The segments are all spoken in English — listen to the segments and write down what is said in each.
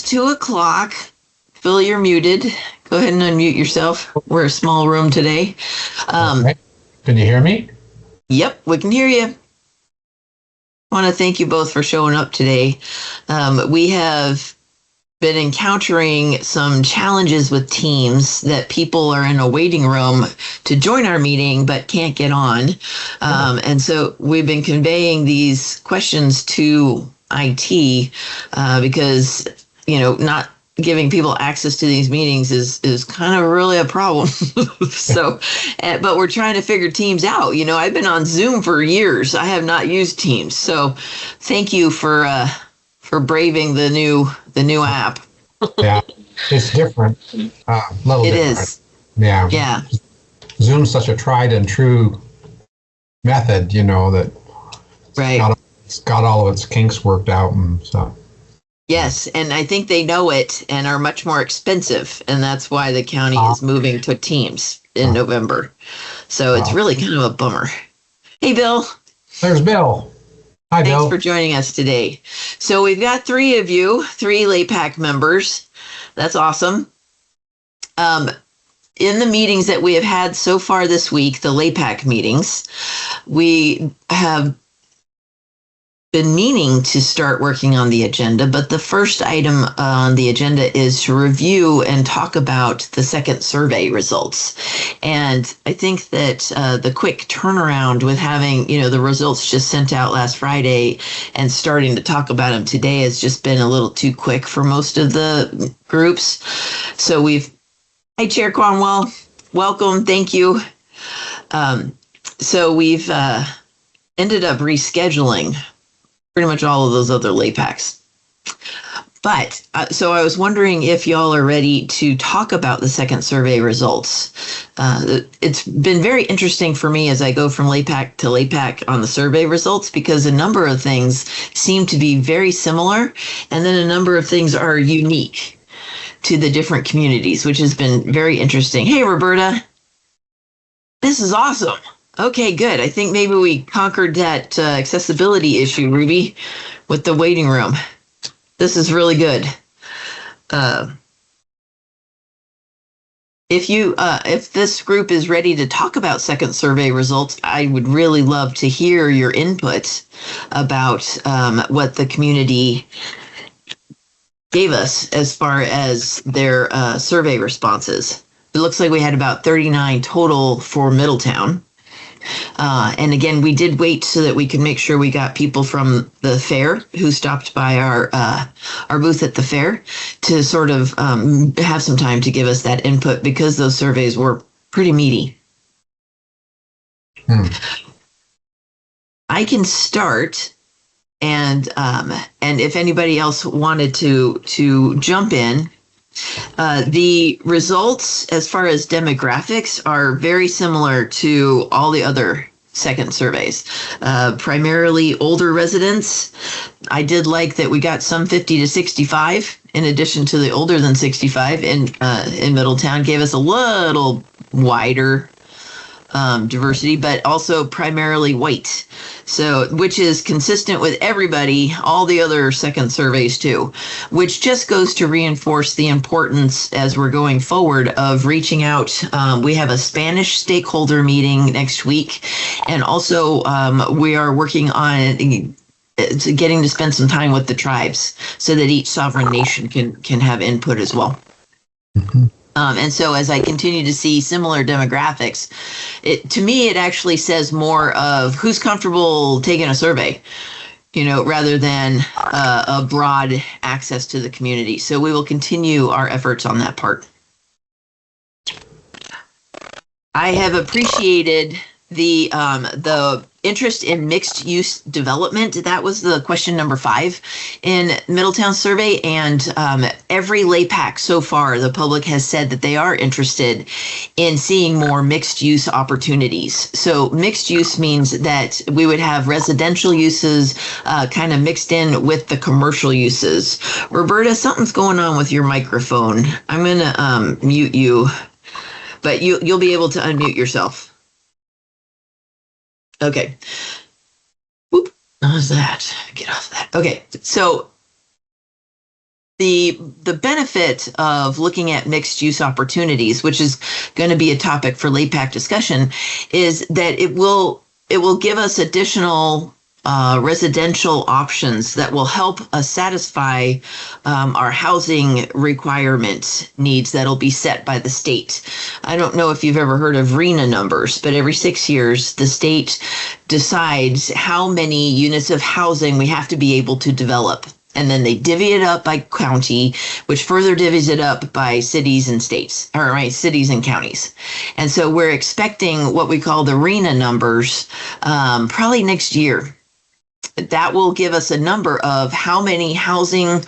2 o'clock. Phil, you're muted. Go ahead and unmute yourself. We're a small room today. Okay. Can you hear me? Yep, we can hear you. I want to thank you both for showing up today. We have been encountering some challenges with Teams that people are in a waiting room to join our meeting but can't get on. And so we've been conveying these questions to IT because, not giving people access to these meetings is kind of really a problem. But we're trying to figure Teams out. I've been on Zoom for years. I have not used Teams. So thank you for braving the new app. Yeah, it's different. Little It different. is. Yeah. Yeah. Zoom's such a tried and true method, that Right. it's got all of its kinks worked out, and so. Yes, and I think they know it and are much more expensive, and that's why the county is moving to Teams in November. So it's really kind of a bummer. Hey, Bill. There's Bill. Hi, Thanks Bill. for joining us today. So we've got 3 of you, 3 LAPAC members. That's awesome. In the meetings that we have had so far this week, the LAPAC meetings, we have been meaning to start working on the agenda, but the first item on the agenda is to review and talk about the second survey results. And I think that the quick turnaround with having, the results just sent out last Friday and starting to talk about them today has just been a little too quick for most of the groups. So hi, Chair Cornwell, welcome, thank you. So we've ended up rescheduling pretty much all of those other LAPACs. But, so I was wondering if y'all are ready to talk about the second survey results. It's been very interesting for me as I go from LAPAC to LAPAC on the survey results, because a number of things seem to be very similar, and then a number of things are unique to the different communities, which has been very interesting. Hey, Roberta. This is awesome. Okay, good. I think maybe we conquered that accessibility issue, Ruby, with the waiting room. This is really good. If this group is ready to talk about second survey results, I would really love to hear your input about what the community gave us as far as their survey responses. It looks like we had about 39 total for Middletown. And again, we did wait so that we could make sure we got people from the fair who stopped by our booth at the fair to sort of have some time to give us that input, because those surveys were pretty meaty. I can start, and if anybody else wanted to jump in. The results as far as demographics are very similar to all the other second surveys, primarily older residents. I did like that we got some 50 to 65 in addition to the older than 65 in Middletown. Gave us a little wider diversity, but also primarily white. So, which is consistent with everybody, all the other second surveys too, which just goes to reinforce the importance as we're going forward of reaching out. We have a Spanish stakeholder meeting next week, and also we are working on getting to spend some time with the tribes so that each sovereign nation can have input as well. Mm-hmm. And so as I continue to see similar demographics, to me, it actually says more of who's comfortable taking a survey, rather than a broad access to the community. So we will continue our efforts on that part. I have appreciated the interest in mixed use development. That was the question number 5 in Middletown survey, and every LAPAC so far, the public has said that they are interested in seeing more mixed use opportunities. So mixed use means that we would have residential uses kind of mixed in with the commercial uses. Roberta, something's going on with your microphone. I'm gonna mute you, but you'll be able to unmute yourself. Okay. Whoop. How's that? Get off that. Okay. So the benefit of looking at mixed use opportunities, which is going to be a topic for LAPAC discussion, is that it will give us additional residential options that will help us satisfy our housing requirement needs that'll be set by the state. I don't know if you've ever heard of RENA numbers, but every 6 years, the state decides how many units of housing we have to be able to develop. And then they divvy it up by county, which further divvies it up by cities and states, or right, cities and counties. And so we're expecting what we call the RENA numbers probably next year. That will give us a number of how many housing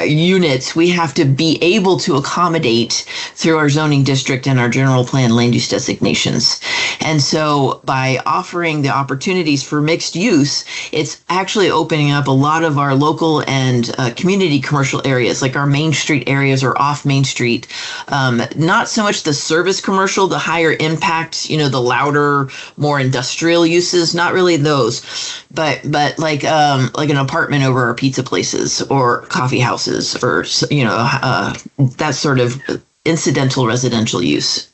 units we have to be able to accommodate through our zoning district and our general plan land use designations. And so by offering the opportunities for mixed use, it's actually opening up a lot of our local and community commercial areas, like our Main Street areas or off Main Street. Not so much the service commercial, the higher impact, the louder, more industrial uses, not really those, but like an apartment over our pizza places or coffee houses or that sort of incidental residential use.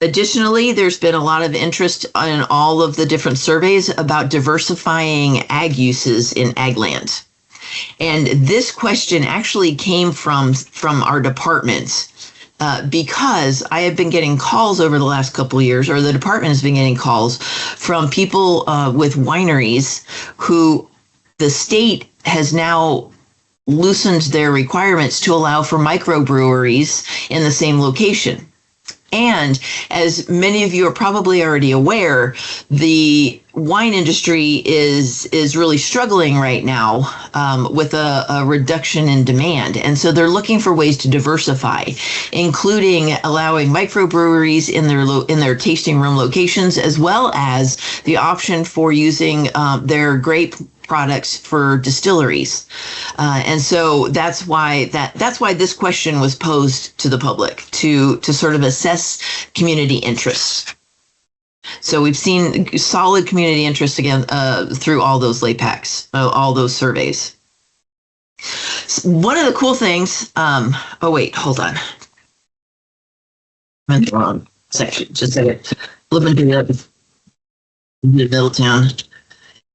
Additionally, there's been a lot of interest in all of the different surveys about diversifying ag uses in ag land. And this question actually came from our departments. Because I have been getting calls over the last couple of years, or the department has been getting calls from people with wineries who the state has now loosened their requirements to allow for microbreweries in the same location. And as many of you are probably already aware, the wine industry is really struggling right now with a reduction in demand. And so they're looking for ways to diversify, including allowing microbreweries in their tasting room locations, as well as the option for using their grape products for distilleries. And so that's why this question was posed to the public to sort of assess community interests. So we've seen solid community interest again through all those LAPACs, all those surveys. One of the cool things, oh wait, hold on. I'm in the wrong section, just a second. Flip into Middletown.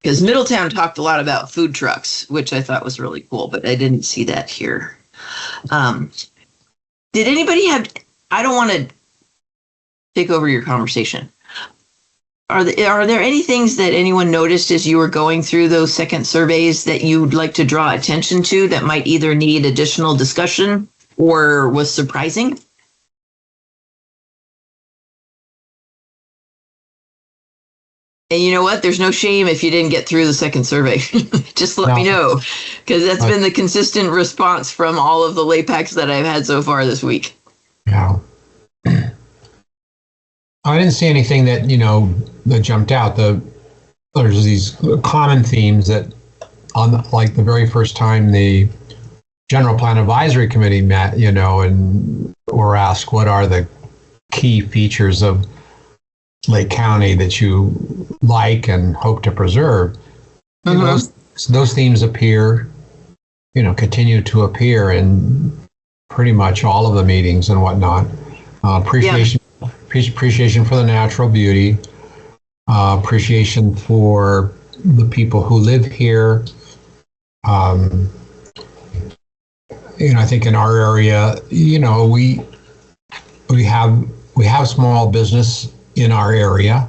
Because Middletown talked a lot about food trucks, which I thought was really cool, but I didn't see that here. Did anybody have, I don't want to take over your conversation. Are there any things that anyone noticed as you were going through those second surveys that you'd like to draw attention to that might either need additional discussion or was surprising? And you know what? There's no shame if you didn't get through the second survey. Just let me know, because that's been the consistent response from all of the LAPACs that I've had so far this week. Yeah. I didn't see anything that, that jumped out. There's these common themes that like the very first time the General Plan Advisory Committee met, and were asked what are the key features of Lake County that you like and hope to preserve. Those themes appear, continue to appear in pretty much all of the meetings and whatnot. Appreciation for the natural beauty, appreciation for the people who live here. I think in our area, we have small business in our area,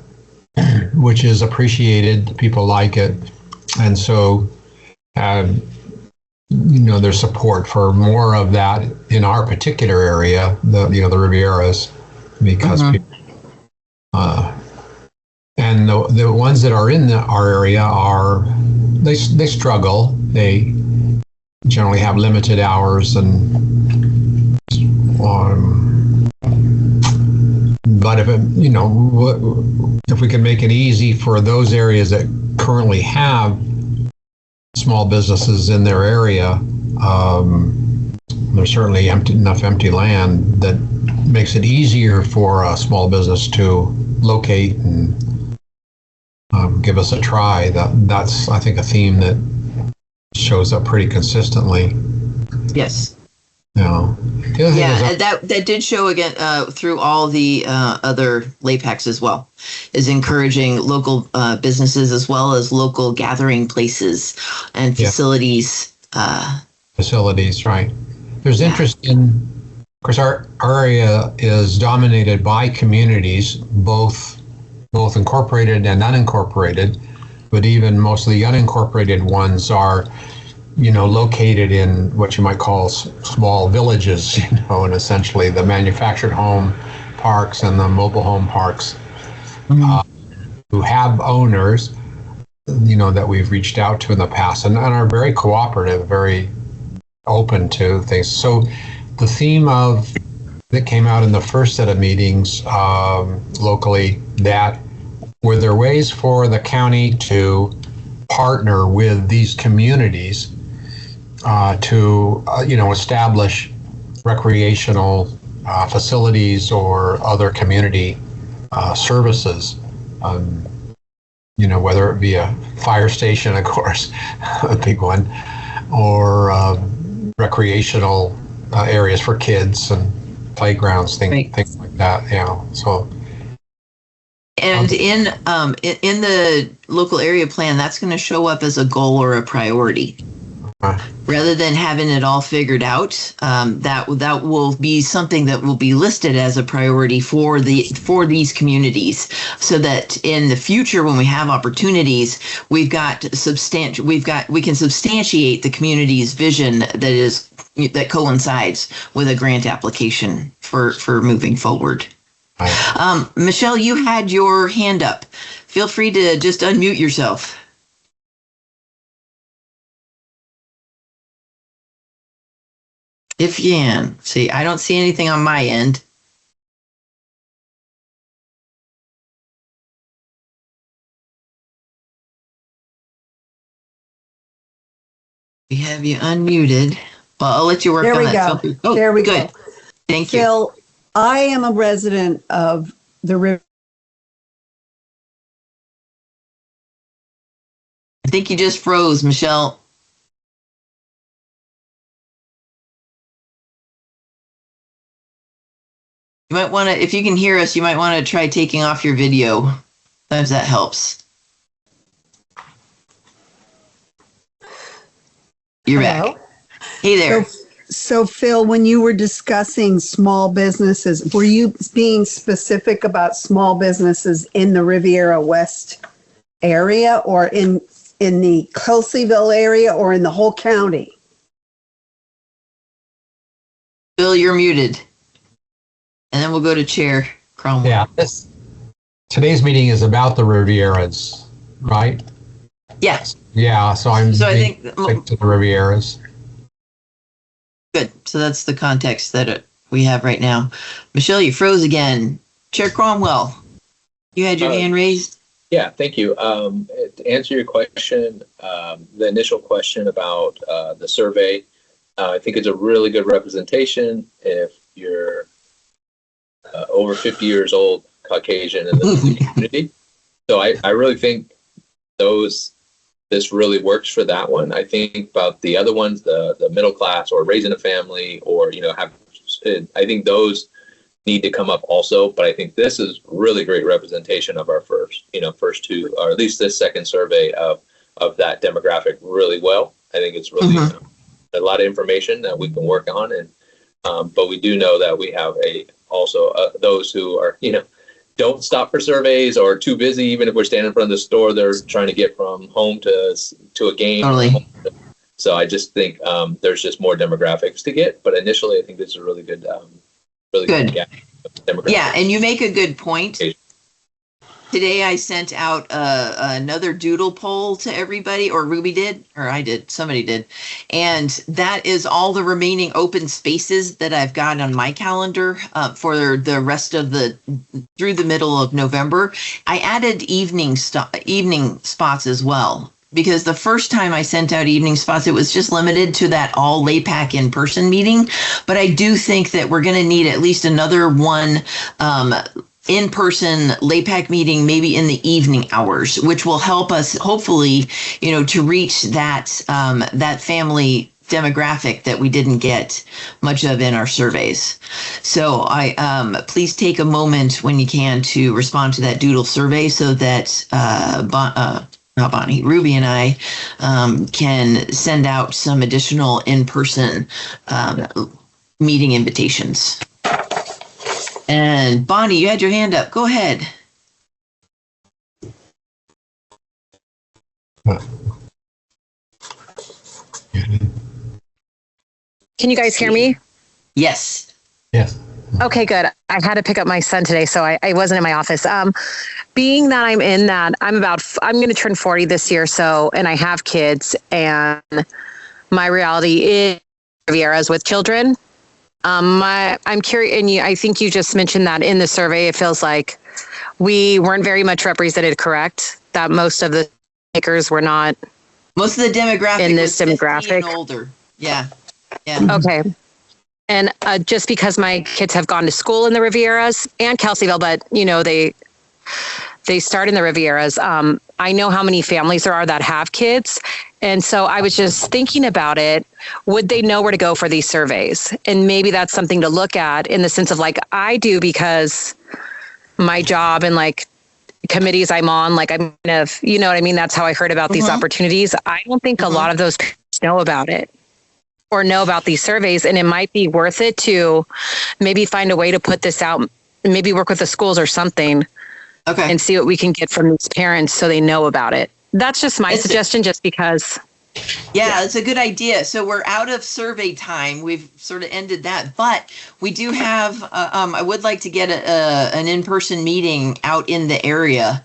which is appreciated. People like it, and so there's support for more of that in our particular area, the Rivieras, because people, and the ones that are in our area they struggle. They generally have limited hours and. But if we can make it easy for those areas that currently have small businesses in their area, there's certainly enough empty land that makes it easier for a small business to locate and give us a try. That's, I think, a theme that shows up pretty consistently. Yes. You know, the other thing Yeah, is and that did show again through all the other LAPACs as well, is encouraging local businesses as well as local gathering places and facilities. Facilities, right? There's interest in, of course, our area is dominated by communities, both incorporated and unincorporated, but even most of the unincorporated ones are, located in what you might call small villages, and essentially the manufactured home parks and the mobile home parks, who have owners, that we've reached out to in the past and are very cooperative, very open to things. So the theme that came out in the first set of meetings locally, that were there ways for the county to partner with these communities to establish recreational facilities or other community services, whether it be a fire station, of course, a big one, or recreational areas for kids and playgrounds, things like that. So. And in the local area plan, that's going to show up as a goal or a priority. Rather than having it all figured out, that will be something that will be listed as a priority for these communities, so that in the future, when we have opportunities, we can substantiate the community's vision that coincides with a grant application for moving forward. Michelle, you had your hand up. Feel free to just unmute yourself. If you can. See, I don't see anything on my end. We have you unmuted. Well, I'll let you work on that. There we go. Oh, there we go. Thank you. Phil, I am a resident of the River. I think you just froze, Michelle. You might want to, if you can hear us, you might want to try taking off your video. Sometimes that helps. You're Hello? back. Hey there. So Phil, when you were discussing small businesses, were you being specific about small businesses in the Riviera West area, or in the Kelseyville area, or in the whole county? Bill, you're muted. And then we'll go to Chair Cromwell. Yeah, today's meeting is about the Rivieras, right? Yes. Yeah, so I think to the Rivieras. Good. So that's the context that we have right now. Michelle, you froze again. Chair Cromwell, you had your hand raised. Yeah, thank you. To answer your question, the initial question about the survey, I think it's a really good representation if you're over 50 years old, Caucasian in the community. So I really think this really works for that one. I think about the other ones, the middle class or raising a family, or I think those need to come up also. But I think this is really great representation of our first two, or at least this second survey of that demographic really well. I think it's really a lot of information that we can work on, and but we do know that we have also those who are don't stop for surveys or too busy. Even if we're standing in front of the store, they're trying to get from home to a game. Totally. So I just think there's just more demographics to get. But initially, I think this is a really good, good. Yeah, and you make a good point. Today I sent out another doodle poll to everybody, or Ruby did, or I did, somebody did. And that is all the remaining open spaces that I've got on my calendar for the rest of through the middle of November. I added evening spots as well, because the first time I sent out evening spots, it was just limited to that all LAPAC in-person meeting. But I do think that we're going to need at least another one in-person LAPAC meeting, maybe in the evening hours, which will help us hopefully, to reach that that family demographic that we didn't get much of in our surveys. So please take a moment when you can to respond to that doodle survey so that not Bonnie, Ruby and I can send out some additional in-person meeting invitations. And Bonnie, you had your hand up. Go ahead. Can you guys hear me? Yes. Yes. Okay, good. I had to pick up my son today, so I wasn't in my office. Being that I'm in that, I'm going to turn 40 this year, and I have kids, and my reality is Rivieras with children. I'm curious, and I think you just mentioned that in the survey, it feels like we weren't very much represented, correct? That most of the takers were not. Most of the demographic in this was 50 demographic and older. Yeah. Yeah. Okay. And just because my kids have gone to school in the Rivieras and Kelseyville, but they start in the Rivieras. I know how many families there are that have kids. And so I was just thinking about it. Would they know where to go for these surveys? And maybe that's something to look at in the sense of like I do, because my job and like committees I'm on, like I'm kind of, you know what I mean? That's how I heard about these opportunities. I don't think a lot of those parents know about it or know about these surveys. And it might be worth it to maybe find a way to put this out, maybe work with the schools or something. Okay. And see what we can get from these parents so they know about it. That's just my suggestion, just because. Yeah, it's a good idea. So we're out of survey time. We've sort of ended that, but we do have, I would like to get an in-person meeting out in the area.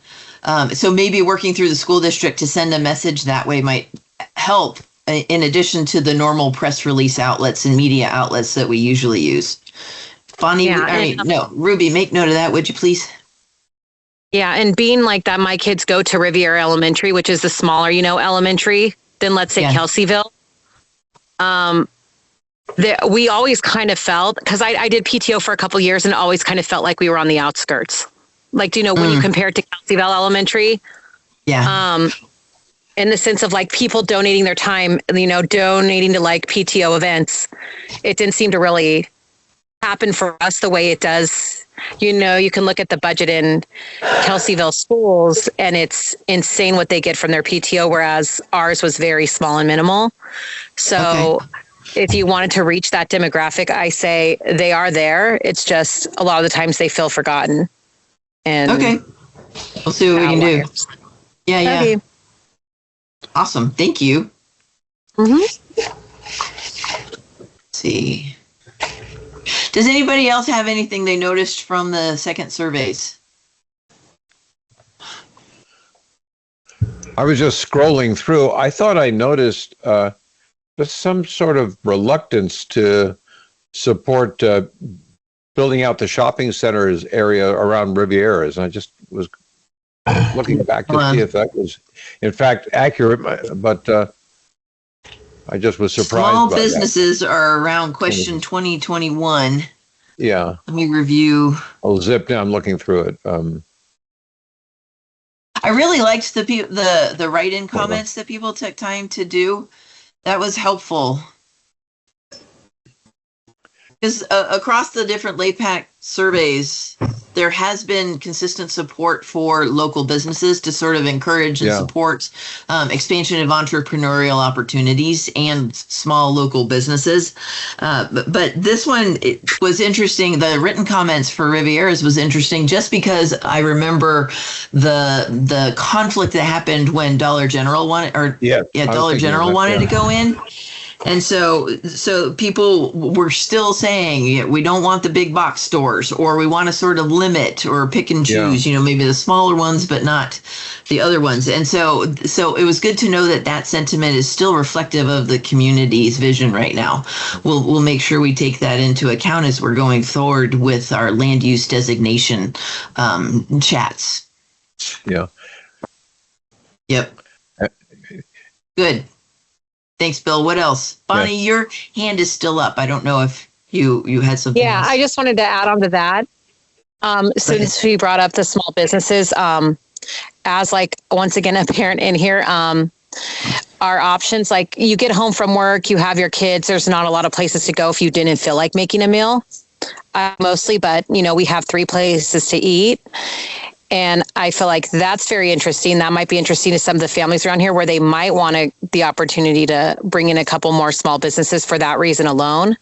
So maybe working through the school district to send a message that way might help, in addition to the normal press release outlets and media outlets that we usually use. Bonnie, Ruby, make note of that, would you please? Yeah, and being like that, my kids go to Riviera Elementary, which is the smaller, elementary than, let's say, Kelseyville. We always kind of felt, because I did PTO for a couple of years and always kind of felt like we were on the outskirts. Like, do you know, when you compare it to Kelseyville Elementary? Yeah. In the sense of like people donating their time, donating to like PTO events, it didn't seem to really happen for us the way it does. You can look at the budget in Kelseyville schools and it's insane what they get from their PTO, whereas ours was very small and minimal. So if you wanted to reach that demographic, I say they are there. It's just a lot of the times they feel forgotten. And we'll see what we can do. Yeah. Okay. Awesome. Thank you. Let's see. Does anybody else have anything they noticed from the second surveys? I was just scrolling through. I thought I noticed just some sort of reluctance to support building out the shopping centers area around Rivieras. I just was looking back to see if that was, in fact, accurate, but I just was surprised. Small by businesses are around question 2021. Yeah. Let me review. I'll zip down. I'm looking through it. I really liked the write-in comments that people took time to do. That was helpful. Because across the different LAPAC surveys, there has been consistent support for local businesses to sort of encourage and support expansion of entrepreneurial opportunities and small local businesses. But this one, it was interesting. The written comments for Rivieras was interesting just because I remember the conflict that happened when Dollar General wanted, Dollar General wanted to go in. And so people were still saying we don't want the big box stores, or we want to sort of limit or pick and choose, maybe the smaller ones, but not the other ones. And so it was good to know that sentiment is still reflective of the community's vision right now. We'll make sure we take that into account as we're going forward with our land use designation chats. Yeah. Yep. Good. Thanks, Bill. What else? Bonnie, your hand is still up. I don't know if you had something else. I just wanted to add on to that. Since we brought up the small businesses, as like once again a parent in here, our options, like you get home from work, you have your kids, there's not a lot of places to go if you didn't feel like making a meal, mostly, but we have 3 places to eat. And I feel like that's very interesting. That might be interesting to some of the families around here where they might want the opportunity to bring in a couple more small businesses for that reason alone.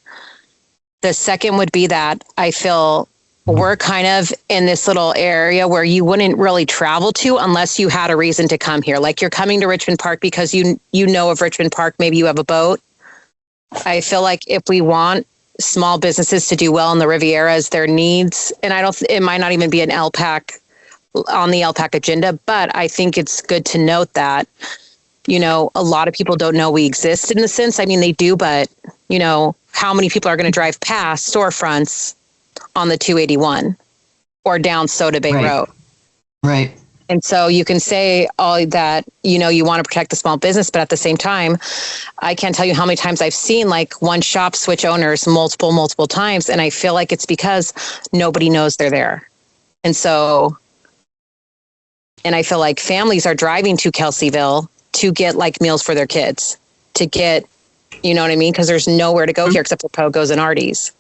The second would be that I feel we're kind of in this little area where you wouldn't really travel to unless you had a reason to come here. Like you're coming to Richmond Park because you know of Richmond Park, maybe you have a boat. I feel like if we want small businesses to do well in the Rivieras, their needs, and it might not even be an LPAC on the LPAC agenda, but I think it's good to note that, a lot of people don't know we exist in the sense. I mean, they do, but, how many people are going to drive past storefronts on the 281 or down Soda Bay Road? Right. And so you can say all that, you want to protect the small business, but at the same time, I can't tell you how many times I've seen like one shop switch owners multiple times. And I feel like it's because nobody knows they're there. And I feel like families are driving to Kelseyville to get like meals for their kids, to get, you know what I mean? Because there's nowhere to go here except for Pogo's and Artie's,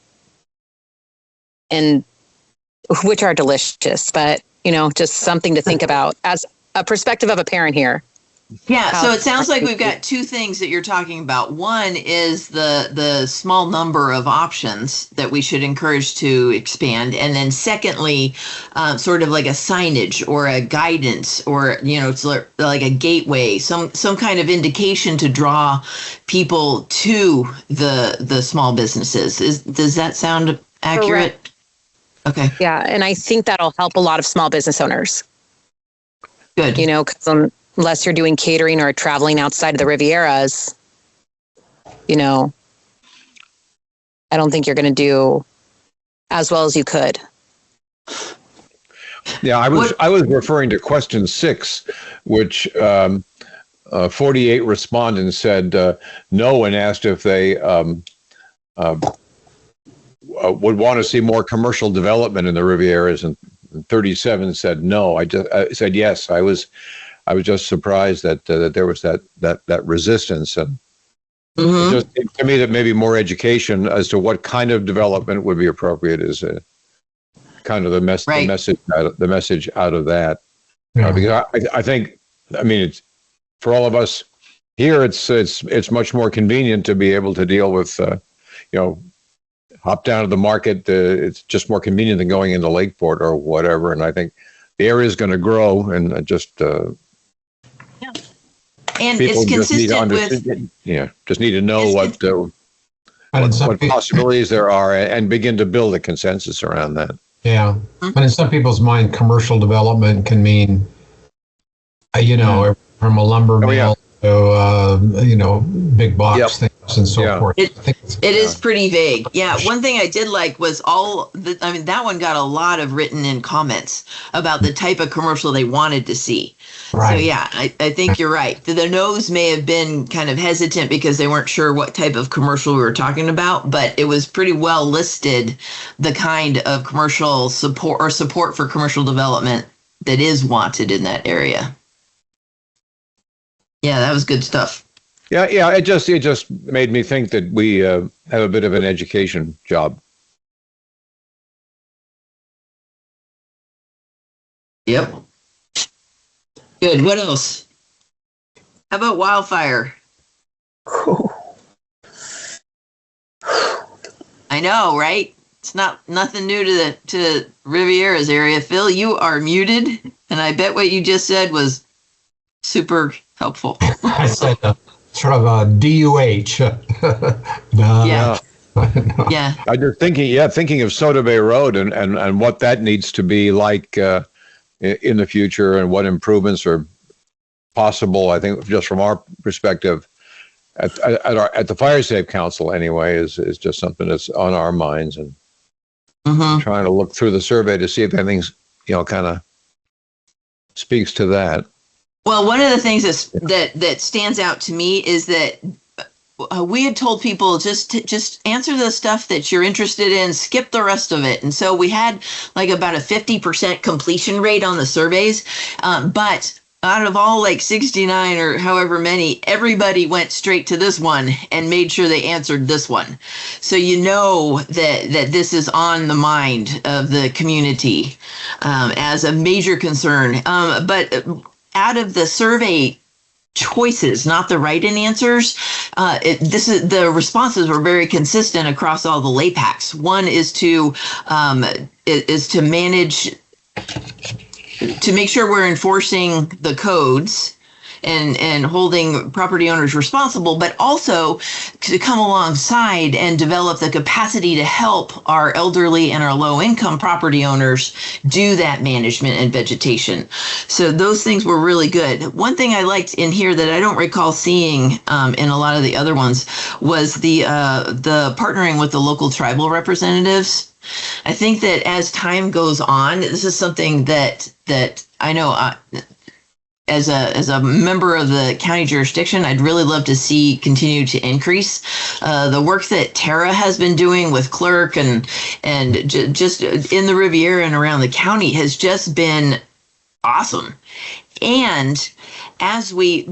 and which are delicious, but just something to think about as a perspective of a parent here. Yeah, so it sounds like we've got 2 things that you're talking about. One is the small number of options that we should encourage to expand, and then secondly, sort of like a signage or a guidance, or it's like a gateway, some kind of indication to draw people to the small businesses. Does that sound accurate? Correct. Okay. Yeah, and I think that'll help a lot of small business owners. Good. Because unless you're doing catering or traveling outside of the Rivieras, I don't think you're going to do as well as you could. Yeah, I was referring to question 6, which 48 respondents said no and asked if they would want to see more commercial development in the Rivieras, and 37 said no. I said yes. I was just surprised that there was that resistance, and it just seems to me that maybe more education as to what kind of development would be appropriate is kind of the message out of that. Yeah. Because I think, it's for all of us here, it's much more convenient to be able to deal with hop down to the market. It's just more convenient than going into Lakeport or whatever. And I think the area is going to grow, and just and it's consistent just need to know what possibilities there are and begin to build a consensus around that. Yeah. And in some people's mind, commercial development can mean, from a lumber mill to, big box things and so forth. It is pretty vague. Yeah. One thing I did like was that one got a lot of written in comments about the type of commercial they wanted to see. Right. So yeah, I think you're right. The no's may have been kind of hesitant because they weren't sure what type of commercial we were talking about, but it was pretty well listed, the kind of commercial support or support for commercial development that is wanted in that area. Yeah, that was good stuff. Yeah. It just made me think that we have a bit of an education job. Yep. Good. What else? How about wildfire? I know, right? It's nothing new to Riviera's area. Phil, you are muted, and I bet what you just said was super helpful. I said sort of a DUH. Yeah. Yeah. I'm just thinking of Soda Bay Road and what that needs to be like in the future, and what improvements are possible. I think just from our perspective at the Fire Safe Council anyway is just something that's on our minds, and trying to look through the survey to see if anything's kind of speaks to that. Well, one of the things that stands out to me is that we had told people just answer the stuff that you're interested in, skip the rest of it. And so we had like about a 50% completion rate on the surveys. But out of all like 69 or however many, everybody went straight to this one and made sure they answered this one. So you know that this is on the mind of the community as a major concern. But out of the survey choices, not the write-in answers, the responses were very consistent across all the LAPACs. One is to manage, to make sure we're enforcing the codes and holding property owners responsible, but also to come alongside and develop the capacity to help our elderly and our low-income property owners do that management and vegetation. So those things were really good. One thing I liked in here that I don't recall seeing in a lot of the other ones was the partnering with the local tribal representatives. I think that as time goes on, this is something that I know as a member of the county jurisdiction, I'd really love to see continue to increase. The work that Tara has been doing with clerk and just in the Riviera and around the county has just been awesome. And as we,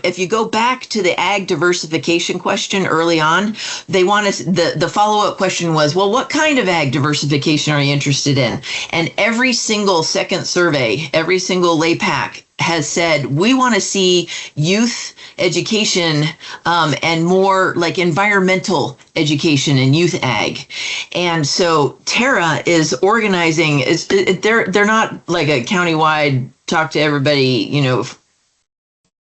if you go back to the ag diversification question early on, they wanted the follow-up question was, well, what kind of ag diversification are you interested in? And every single second survey, every single LAPAC has said, we want to see youth education and more like environmental education and youth ag. And so Tara is organizing, they're not like a countywide talk to everybody, you know,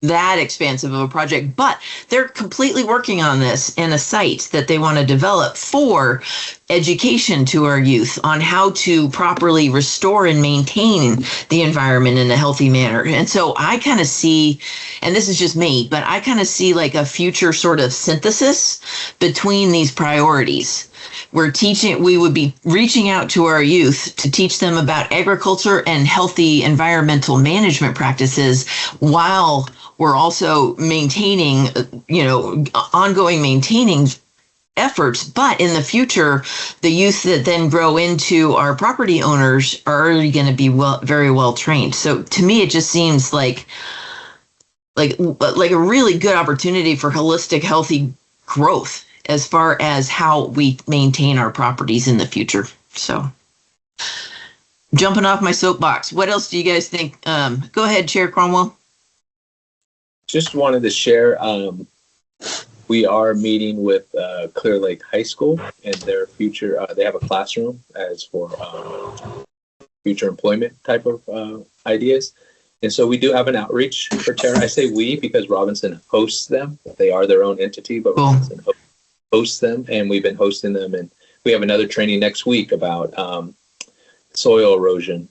that expansive of a project, but they're completely working on this in a site that they want to develop for education to our youth on how to properly restore and maintain the environment in a healthy manner. And so I kind of see, and this is just me, but I kind of see like a future sort of synthesis between these priorities. We would be reaching out to our youth to teach them about agriculture and healthy environmental management practices while we're also maintaining, ongoing maintaining efforts. But in the future, the youth that then grow into our property owners are already going to be very well trained. So to me, it just seems like a really good opportunity for holistic, healthy growth as far as how we maintain our properties in the future. So jumping off my soapbox, what else do you guys think? Go ahead, Chair Cromwell. Just wanted to share, we are meeting with Clear Lake High School and their future, they have a classroom as for future employment type of ideas. And so we do have an outreach for Tara. I say we because Robinson hosts them. They are their own entity, but cool. Robinson hosts them, and we've been hosting them. And we have another training next week about soil erosion,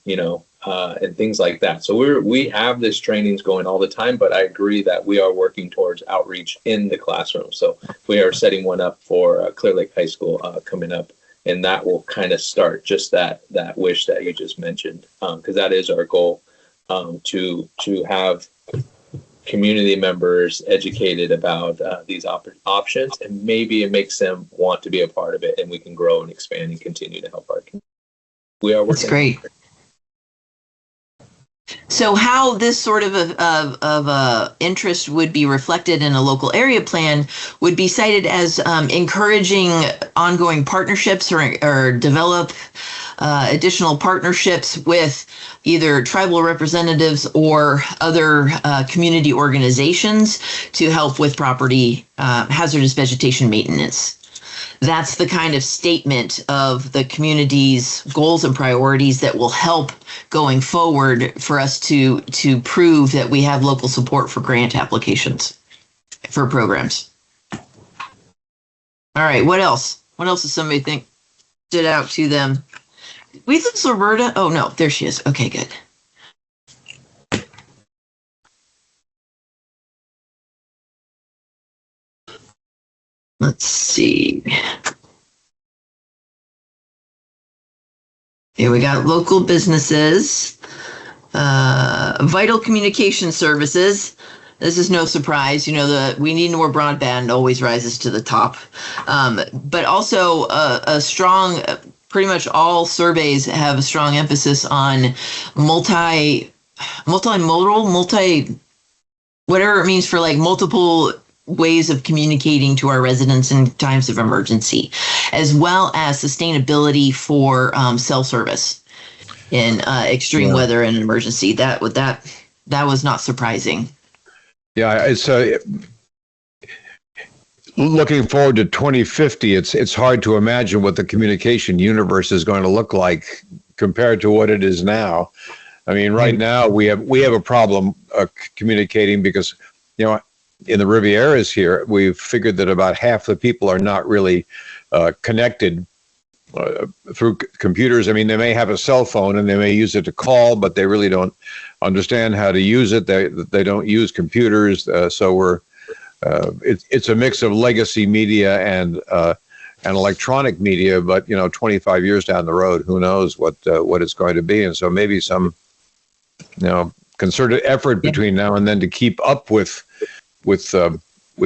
and things like that. So we have this trainings going all the time, but I agree that we are working towards outreach in the classroom. So we are setting one up for Clear Lake High School coming up, and that will kind of start just that wish that you just mentioned, because that is our goal, to have community members educated about these options, and maybe it makes them want to be a part of it, and we can grow and expand and continue to help our community. We are working. That's great. So how this sort of interest would be reflected in a local area plan would be cited as encouraging ongoing partnerships or develop additional partnerships with either tribal representatives or other community organizations to help with property hazardous vegetation maintenance. That's the kind of statement of the community's goals and priorities that will help going forward for us to prove that we have local support for grant applications for programs. All right, what else? What else does somebody think stood out to them? We lose Roberta? Oh no, there she is. Okay, good. Let's see. Here we got local businesses, vital communication services. This is no surprise. We need more broadband always rises to the top. But also a strong, pretty much all surveys have a strong emphasis on multimodal, whatever it means for like multiple ways of communicating to our residents in times of emergency, as well as sustainability for cell service in extreme weather and emergency. That was not surprising. Yeah, it's looking forward to 2050. It's hard to imagine what the communication universe is going to look like compared to what it is now. I mean, right now we have a problem communicating because, in the Rivieras here, we've figured that about half the people are not really connected through computers. I mean, they may have a cell phone and they may use it to call, but they really don't understand how to use it. They don't use computers, so it's a mix of legacy media and electronic media. But 25 years down the road, who knows what it's going to be? And so maybe some concerted effort between now and then to keep up with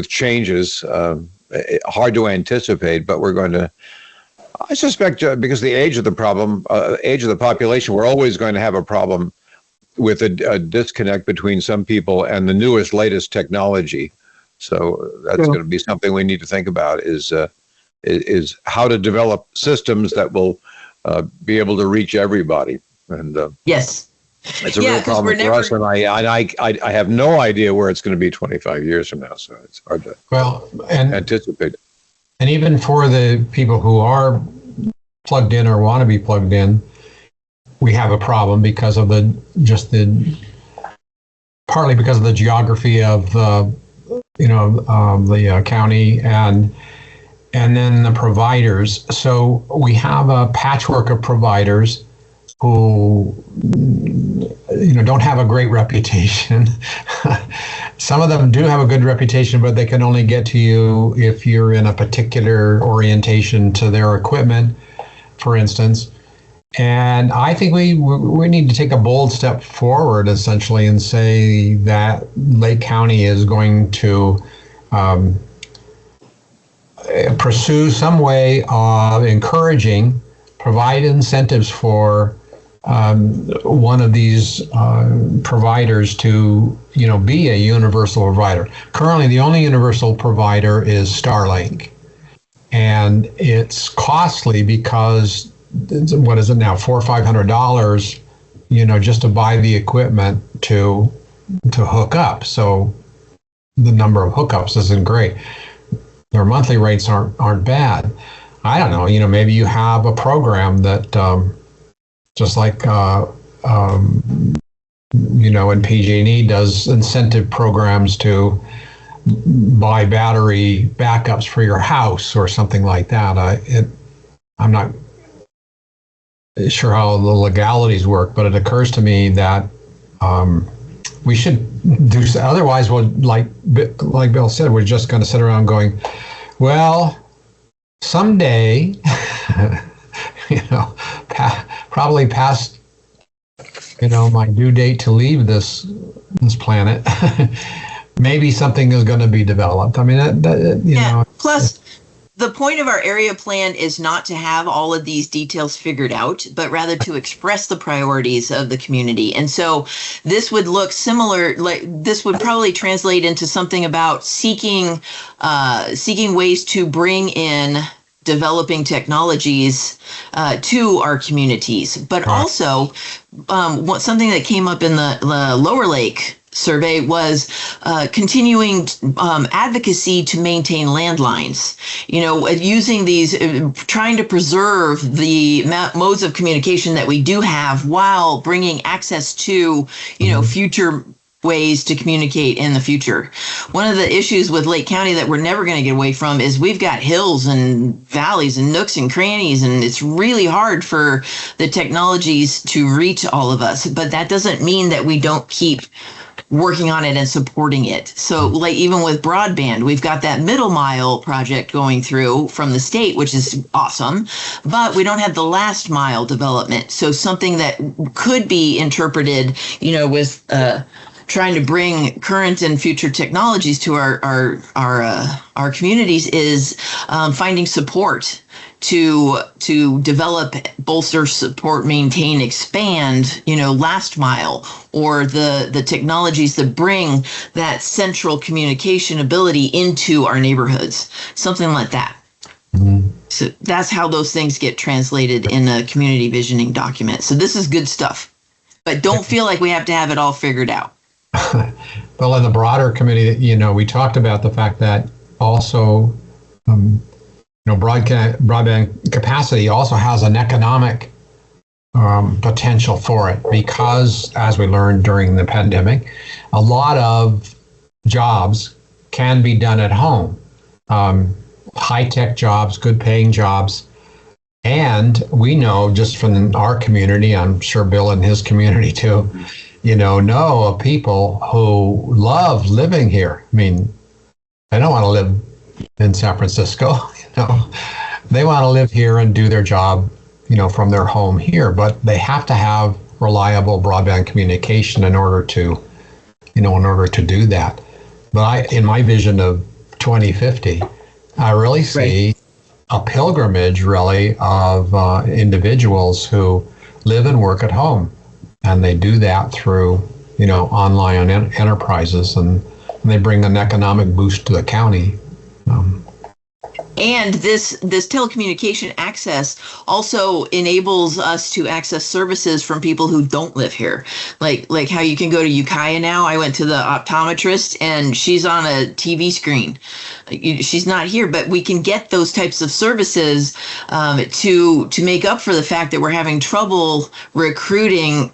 changes. Hard to anticipate, but we're going to. I suspect because the age of the population, we're always going to have a problem with a disconnect between some people and the newest, latest technology. So that's going to be something we need to think about is how to develop systems that will be able to reach everybody. And yes, it's a real problem for us, and I have no idea where it's going to be 25 years from now. So it's hard to anticipate. And even for the people who are plugged in or want to be plugged in, we have a problem because of partly because of the geography of the county and then the providers. So we have a patchwork of providers who don't have a great reputation. Some of them do have a good reputation, but they can only get to you if you're in a particular orientation to their equipment, for instance. And I think we need to take a bold step forward, essentially, and say that Lake County is going to pursue some way of provide incentives for one of these providers to be a universal provider. Currently, the only universal provider is Starlink, and it's costly because what is it now, $400 or $500, just to buy the equipment to hook up. So the number of hookups isn't great. Their monthly rates aren't bad. I don't know. Maybe you have a program that just like and PG&E does incentive programs to buy battery backups for your house or something like that. I'm not sure how the legalities work, but it occurs to me that we should do. Otherwise, like Bill said, we're just going to sit around going, well, someday, probably past my due date to leave this planet, maybe something is going to be developed. I mean, Plus, the point of our area plan is not to have all of these details figured out, but rather to express the priorities of the community. And so this would look similar, like this would probably translate into something about seeking ways to bring in developing technologies to our communities, but also something that came up in the Lower Lake survey was continuing advocacy to maintain landlines, using these, trying to preserve the modes of communication that we do have while bringing access to, future ways to communicate in the future. One of the issues with Lake County that we're never going to get away from is we've got hills and valleys and nooks and crannies, and it's really hard for the technologies to reach all of us. But that doesn't mean that we don't keep working on it and supporting it. So like even with broadband, we've got that middle mile project going through from the state, which is awesome, but we don't have the last mile development. So something that could be interpreted, with trying to bring current and future technologies to our communities is finding support to develop, bolster, support, maintain, expand, last mile, or the technologies that bring that central communication ability into our neighborhoods, something like that. So that's how those things get translated in a community visioning document. So this is good stuff, but don't feel like we have to have it all figured out. Well, in the broader committee, we talked about the fact that also, broadband capacity also has an economic potential for it, because, as we learned during the pandemic, a lot of jobs can be done at home. High-tech jobs, good-paying jobs. And we know just from our community, I'm sure Bill and his community too, know of people who love living here. I mean, they don't want to live in San Francisco, They want to live here and do their job, from their home here, but they have to have reliable broadband communication in order to do that. But in my vision of 2050, I really see a pilgrimage, really, of individuals who live and work at home, and they do that through, online enterprises, and they bring an economic boost to the county. And this telecommunication access also enables us to access services from people who don't live here. Like how you can go to Ukiah now. I went to the optometrist and she's on a TV screen. She's not here, but we can get those types of services to make up for the fact that we're having trouble recruiting,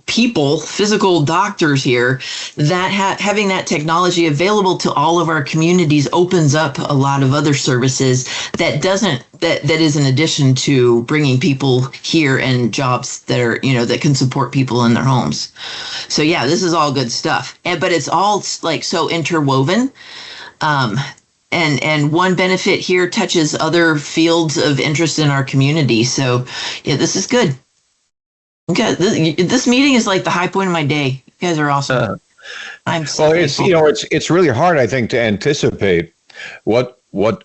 people, physical doctors here. That having that technology available to all of our communities opens up a lot of other services that is in addition to bringing people here and jobs that are, that can support people in their homes. So yeah, this is all good stuff. But it's all like so interwoven. And one benefit here touches other fields of interest in our community. So yeah, this is good. Okay, this meeting is like the high point of my day. You guys are awesome. I'm so it's really hard, I think, to anticipate what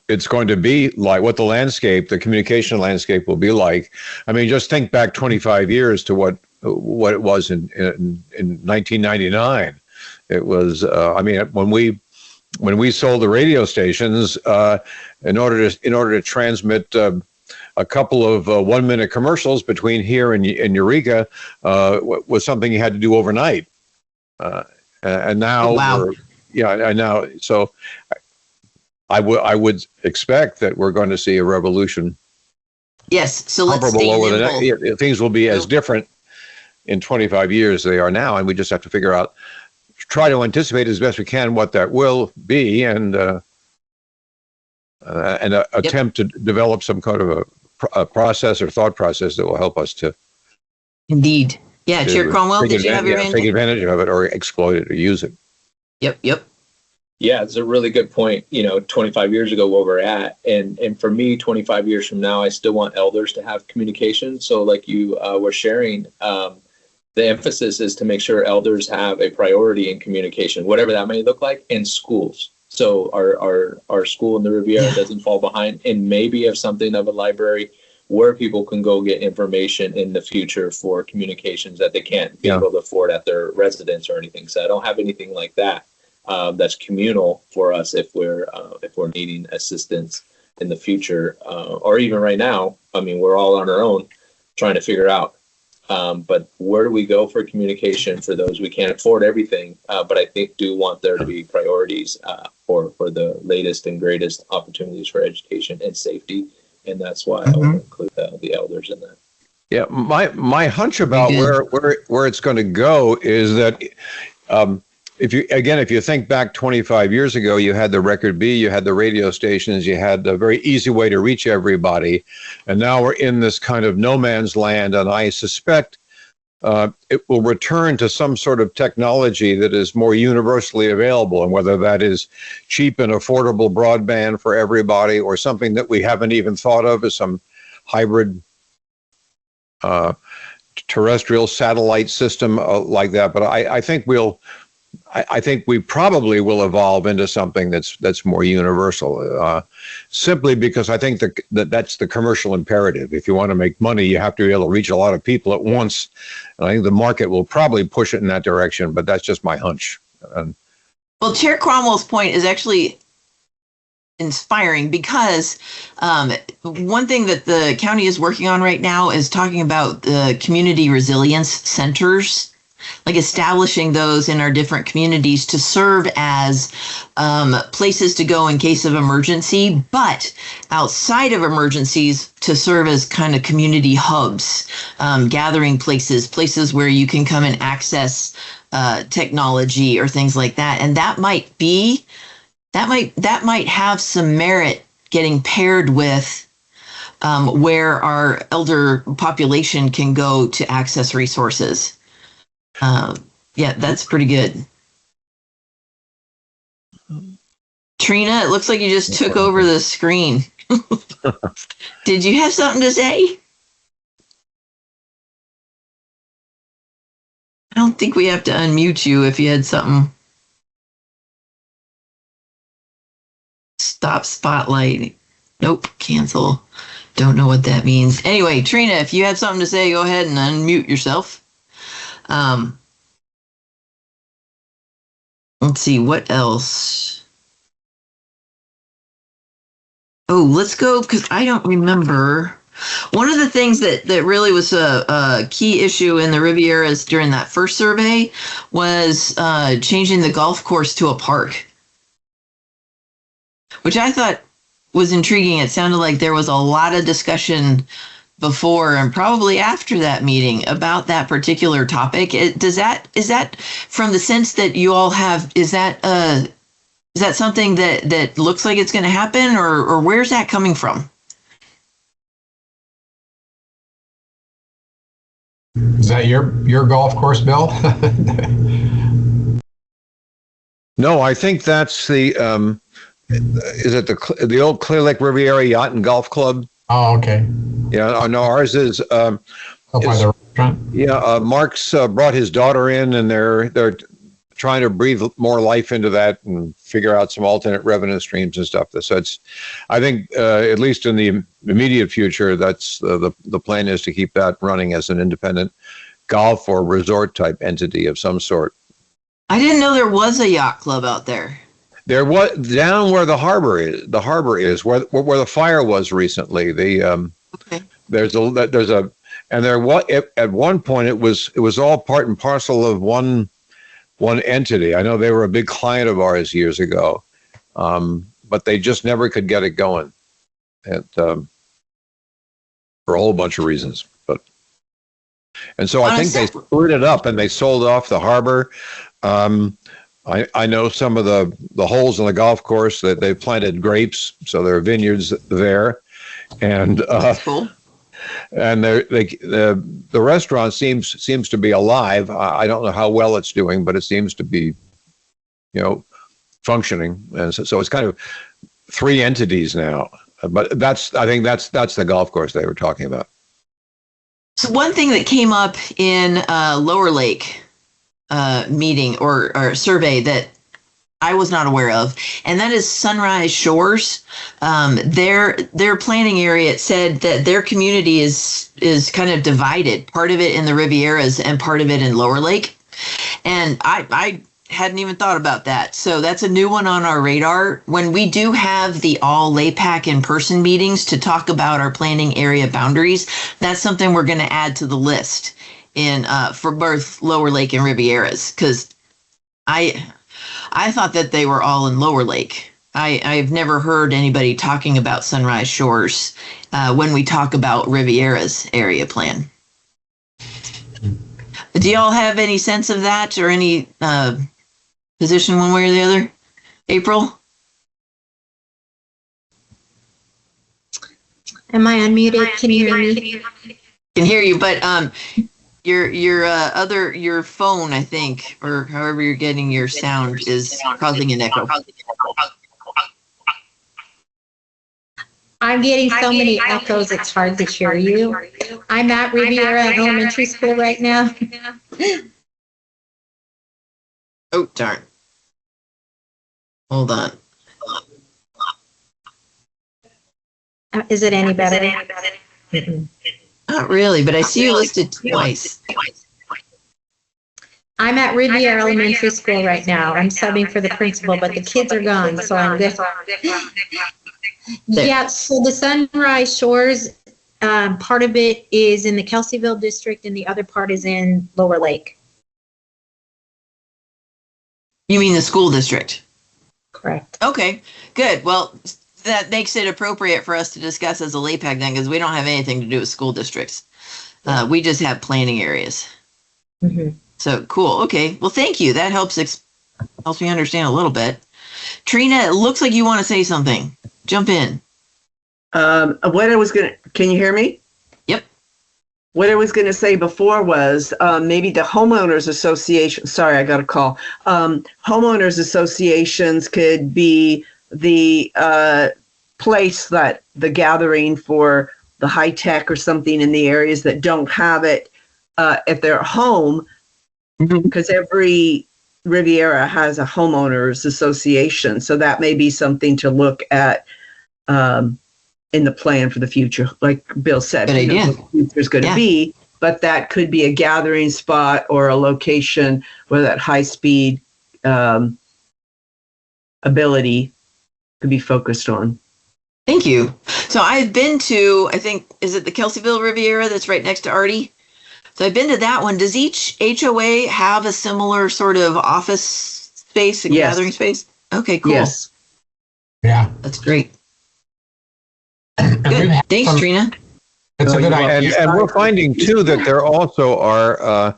it's going to be like, what the communication landscape will be like. I mean, just think back 25 years to what it was in 1999. It was, when we sold the radio stations, in order to transmit a couple of 1-minute commercials between here and Eureka, was something you had to do overnight. And now, wow. So I would expect that we're going to see a revolution. Yes, so let's stay nimble. Things will be as different in 25 years as they are now, and we just have to try to anticipate as best we can what that will be, and attempt to develop some kind of a process or thought process that will help us to. Indeed. Yeah, Chair Cromwell, did you have your hand? Take advantage of it or exploit it or use it. Yep. Yeah, it's a really good point. 25 years ago, where we're at, and for me, 25 years from now, I still want elders to have communication. So, like you were sharing, the emphasis is to make sure elders have a priority in communication, whatever that may look like, in schools. So our school in the Riviera doesn't fall behind, and maybe have something of a library where people can go get information in the future for communications that they can't be able to afford at their residence or anything. So I don't have anything like that. That's communal for us if we're needing assistance in the future, or even right now. I mean, we're all on our own trying to figure out. But where do we go for communication for those? We can't afford everything, but I do want there to be priorities for the latest and greatest opportunities for education and safety, and that's why I will include the elders in that. Yeah, my hunch about where it's going to go is that. If you think back 25 years ago, you had the Record B, you had the radio stations, you had a very easy way to reach everybody. And now we're in this kind of no man's land. And I suspect it will return to some sort of technology that is more universally available. And whether that is cheap and affordable broadband for everybody or something that we haven't even thought of as some hybrid terrestrial satellite system like that. But I think we'll I think we probably will evolve into something that's more universal, simply because I think that's the commercial imperative. If you want to make money, you have to be able to reach a lot of people at once. And I think the market will probably push it in that direction, but that's just my hunch. Well, Chair Cromwell's point is actually inspiring because one thing that the county is working on right now is talking about the community resilience centers, like establishing those in our different communities to serve as places to go in case of emergency, but outside of emergencies to serve as kind of community hubs, gathering places where you can come and access technology or things like that. And that might have some merit getting paired with where our elder population can go to access resources. Yeah, that's pretty good. Trina, it looks like you just took over the screen. Did you have something to say? I don't think we have to unmute you if you had something. Stop spotlight. Nope, cancel. Don't know what that means. Anyway, Trina, if you had something to say, go ahead and unmute yourself. Let's see, what else? Oh, let's go, because I don't remember. One of the things that really was a key issue in the Rivieras during that first survey was changing the golf course to a park, which I thought was intriguing. It sounded like there was a lot of discussion before and probably after that meeting about that particular topic. Is that from the sense that you all have, is that something that looks like it's going to happen, or where's that coming from? Is that your golf course, Bill? No, I think that's the is it the old Clear Lake Riviera Yacht and Golf Club? Oh, okay. Yeah, no, ours is. Up by the restaurant. Yeah, Mark's brought his daughter in, and they're trying to breathe more life into that and figure out some alternate revenue streams and stuff. So it's, I think, at least in the immediate future, that's the plan is to keep that running as an independent golf or resort type entity of some sort. I didn't know there was a yacht club out there. There was down where the harbor is. The harbor is where the fire was recently. Okay. There's a and there was at one point it was all part and parcel of one entity. I know they were a big client of ours years ago, but they just never could get it going, and for a whole bunch of reasons. And so I think they split it up and they sold off the harbor. I know some of the holes in the golf course that they planted grapes, so there are vineyards there, and Cool. And the restaurant seems to be alive. I don't know how well it's doing, but it seems to be, functioning. And so it's kind of three entities now. But I think that's the golf course they were talking about. So one thing that came up in Lower Lake meeting or survey that I was not aware of, and that is Sunrise Shores. Their planning area, it said that their community is kind of divided, part of it in the Rivieras and part of it in Lower Lake. And I hadn't even thought about that. So that's a new one on our radar. When we do have the all LAPAC in-person meetings to talk about our planning area boundaries, that's something we're going to add to the list for both Lower Lake and Rivieras, because I thought that they were all in Lower Lake. I've never heard anybody talking about Sunrise Shores when we talk about Riviera's area plan. Do y'all have any sense of that or any position one way or the other? April? Am I unmuted? Can you hear me? Can hear you, but your phone, I think, or however you're getting your sound is causing an echo. I'm getting so many echoes, it's hard to hear you. I'm at Riviera Elementary School right now. Oh, darn. Hold on. Is it any better? Mm-mm. Not really, but I see you listed twice. I'm at Riviera Elementary School right now. I'm subbing for the principal, but the kids are gone, so I'm good. Yeah, so the Sunrise Shores, part of it is in the Kelseyville district and the other part is in Lower Lake. You mean the school district? Correct. Okay, good. Well, that makes it appropriate for us to discuss as a LAPAC then, because we don't have anything to do with school districts. We just have planning areas. Mm-hmm. So cool. Okay. Well, thank you. That helps helps me understand a little bit. Trina, it looks like you want to say something. Jump in. Can you hear me? Yep. What I was going to say before was maybe the homeowners association. Sorry, I got a call. Homeowners associations could be the place that the gathering for the high tech or something in the areas that don't have it at their home, because every Riviera has a homeowners association. So that may be something to look at in the plan for the future. Like Bill said, Good idea. what the future's going to be, but that could be a gathering spot or a location where that high speed ability could be focused on. Thank you. So I've been to, I think, is it the Kelseyville Riviera that's right next to Artie? So I've been to that one. Does each HOA have a similar sort of office space and Yes. gathering space? Okay, cool. Yes. Yeah. That's great. And we've Good. had Thanks, some- Trina. It's a good idea. And we're finding too that there also are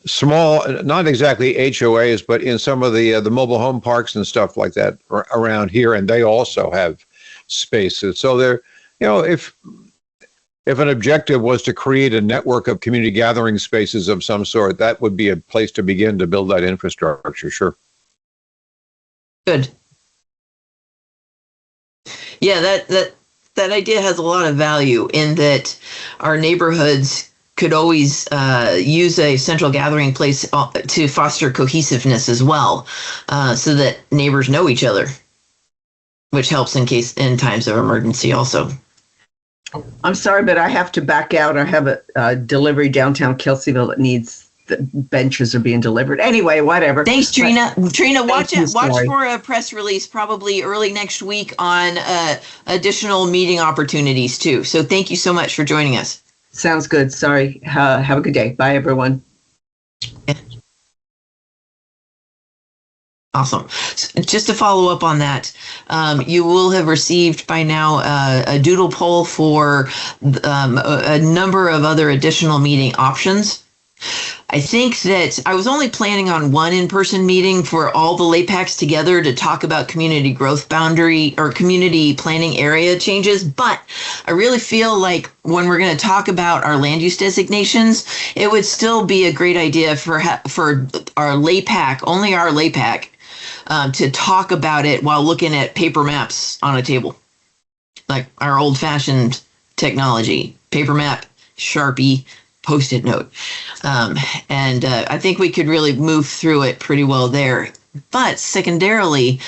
small, not exactly HOAs, but in some of the mobile home parks and stuff like that around here, and they also have spaces. So they're, if an objective was to create a network of community gathering spaces of some sort, that would be a place to begin to build that infrastructure. Sure. Good. Yeah, that idea has a lot of value in that our neighborhoods could always use a central gathering place to foster cohesiveness as well, so that neighbors know each other, which helps in times of emergency also. I'm sorry, but I have to back out. I have a delivery downtown Kelseyville that needs, the benches are being delivered. Anyway, whatever. Thanks, Trina. Trina, watch you, watch sorry. for a press release probably early next week on additional meeting opportunities too. So thank you so much for joining us. Sounds good. Sorry. Have a good day. Bye, everyone. Awesome. Just to follow up on that, you will have received by now a doodle poll for a number of other additional meeting options. I think that I was only planning on one in-person meeting for all the LAPACs together to talk about community growth boundary or community planning area changes. But I really feel like when we're going to talk about our land use designations, it would still be a great idea for our LAPAC, only our LAPAC, to talk about it while looking at paper maps on a table, like our old-fashioned technology, paper map, Sharpie, Post-it note. And I think we could really move through it pretty well there. But secondarily,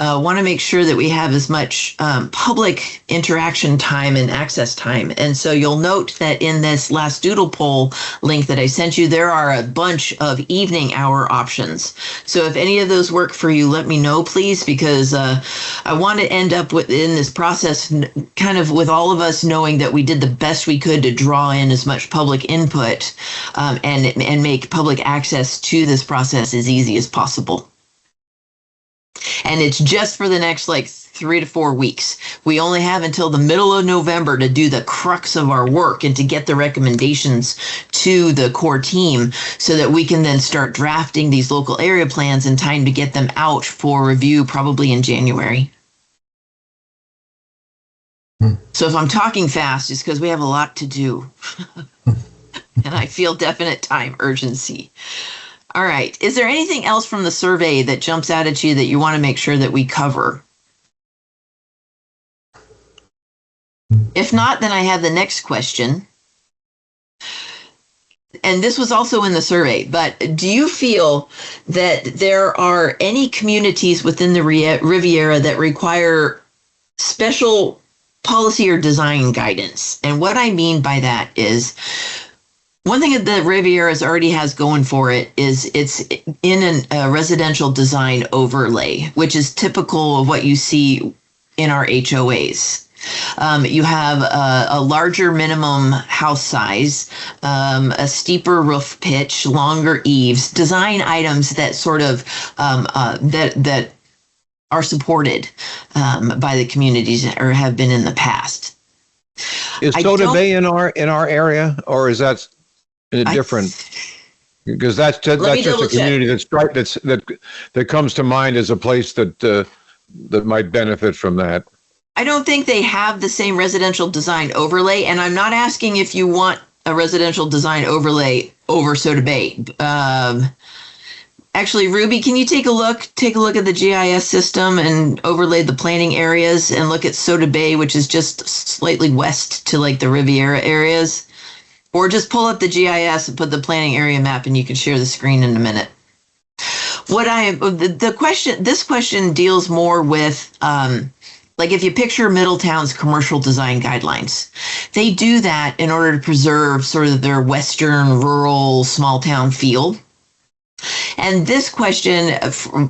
want to make sure that we have as much public interaction time and access time. And so you'll note that in this last doodle poll link that I sent you, there are a bunch of evening hour options. So if any of those work for you, let me know, please, because I want to end up in this process kind of with all of us knowing that we did the best we could to draw in as much public input and make public access to this process as easy as possible. And it's just for the next 3 to 4 weeks. We only have until the middle of November to do the crux of our work and to get the recommendations to the core team so that we can then start drafting these local area plans in time to get them out for review probably in January. So if I'm talking fast, it's because we have a lot to do. And I feel definite time urgency. All right. Is there anything else from the survey that jumps out at you that you want to make sure that we cover? If not, then I have the next question. and this was also in the survey, but do you feel that there are any communities within the Riviera that require special policy or design guidance? And what I mean by that is, one thing that the Rivieras already has going for it is it's in a residential design overlay, which is typical of what you see in our HOAs. You have a larger minimum house size, a steeper roof pitch, longer eaves, design items that sort of that are supported by the communities or have been in the past. Is Soda Bay in our area, or is that in a different? Because that's just a community that comes to mind as a place that might benefit from that. I don't think they have the same residential design overlay, and I'm not asking if you want a residential design overlay over Soda Bay. Actually, Ruby, can you take a look at the GIS system and overlay the planning areas and look at Soda Bay, which is just slightly west to like the Riviera areas? Or just pull up the GIS and put the planning area map, and you can share the screen in a minute. This question deals more with, like if you picture Middletown's commercial design guidelines, they do that in order to preserve sort of their Western rural small town feel. And this question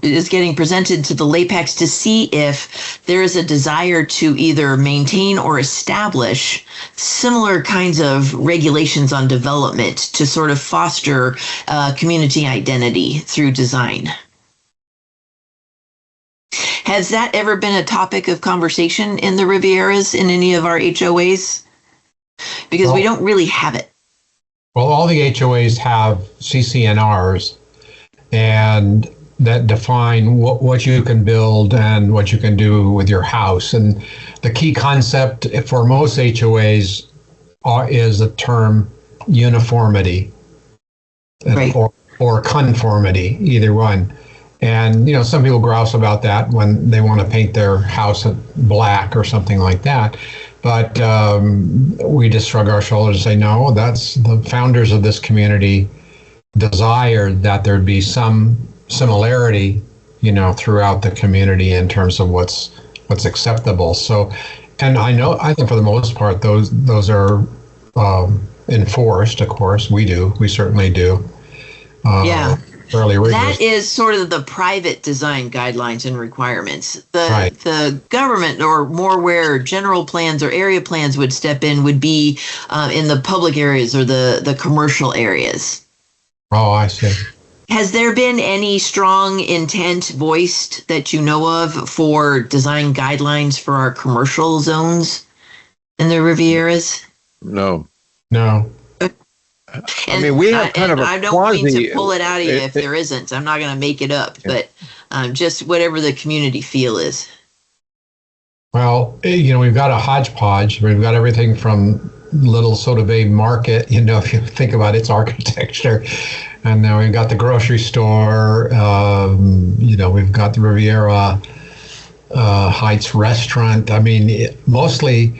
is getting presented to the LAPACs to see if there is a desire to either maintain or establish similar kinds of regulations on development to sort of foster community identity through design. Has that ever been a topic of conversation in the Rivieras in any of our HOAs? Because we don't really have it. Well, all the HOAs have CCNRs, and that define what you can build and what you can do with your house. And the key concept for most HOAs is the term uniformity, right, or conformity, either one. And, you know, some people grouse about that when they want to paint their house black or something like that. But we just shrug our shoulders and say, no, that's the founders of this community desired that there'd be some similarity, you know, throughout the community in terms of what's acceptable. So, and I think for the most part, those are enforced. Of course, we certainly do. Yeah. Fairly rigorous. That is sort of the private design guidelines and requirements. The government, or more where general plans or area plans would step in, would be in the public areas or the commercial areas. Oh, I see. Has there been any strong intent voiced that you know of for design guidelines for our commercial zones in the Rivieras? No. And, I mean, we have kind of a I don't mean to pull it out of you if there isn't. I'm not going to make it up, but just whatever the community feel is. Well, you know, we've got a hodgepodge. We've got everything from Little Soda Bay Market, you know, if you think about its architecture. And now we've got the grocery store. You know, we've got the Riviera Heights restaurant. I mean, mostly